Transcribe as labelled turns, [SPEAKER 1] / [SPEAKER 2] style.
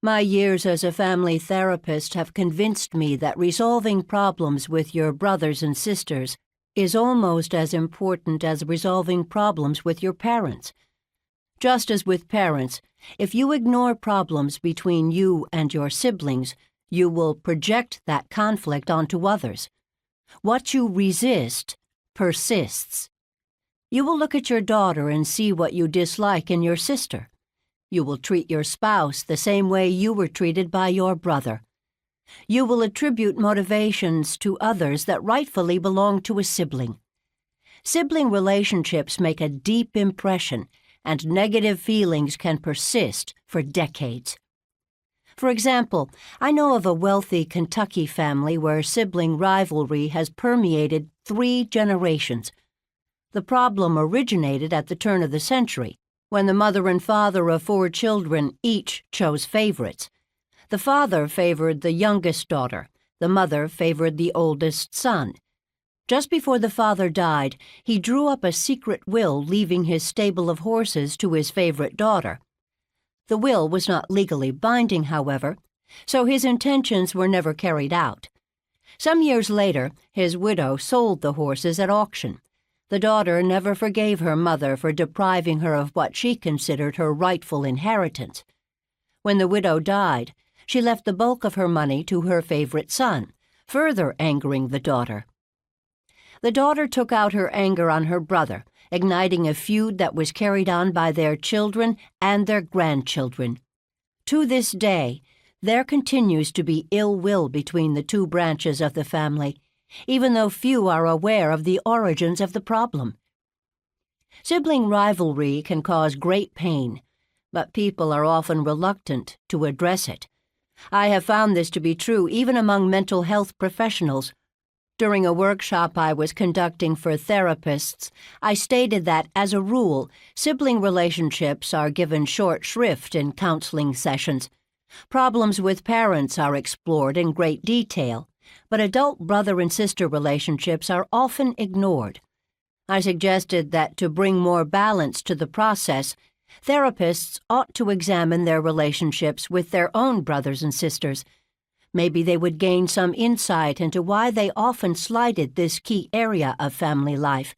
[SPEAKER 1] My years as a family therapist have convinced me that resolving problems with your brothers and sisters is almost as important as resolving problems with your parents. Just as with parents, if you ignore problems between you and your siblings, you will project that conflict onto others. What you resist persists. You will look at your daughter and see what you dislike in your sister. You will treat your spouse the same way you were treated by your brother. You will attribute motivations to others that rightfully belong to a sibling. Sibling relationships make a deep impression, and negative feelings can persist for decades. For example, I know of a wealthy Kentucky family where sibling rivalry has permeated 3 generations. The problem originated at the turn of the century, when the mother and father of 4 children each chose favorites. The father favored the youngest daughter, the mother favored the oldest son. Just before the father died, he drew up a secret will leaving his stable of horses to his favorite daughter. The will was not legally binding, however, so his intentions were never carried out. Some years later, his widow sold the horses at auction. The daughter never forgave her mother for depriving her of what she considered her rightful inheritance. When the widow died, she left the bulk of her money to her favorite son, further angering the daughter. The daughter took out her anger on her brother, igniting a feud that was carried on by their children and their grandchildren. To this day, there continues to be ill will between the 2 branches of the family, even though few are aware of the origins of the problem. Sibling rivalry can cause great pain, but people are often reluctant to address it. I have found this to be true even among mental health professionals. During a workshop I was conducting for therapists, I stated that, as a rule, sibling relationships are given short shrift in counseling sessions. Problems with parents are explored in great detail, but adult brother and sister relationships are often ignored. I suggested that to bring more balance to the process, therapists ought to examine their relationships with their own brothers and sisters. Maybe they would gain some insight into why they often slighted this key area of family life.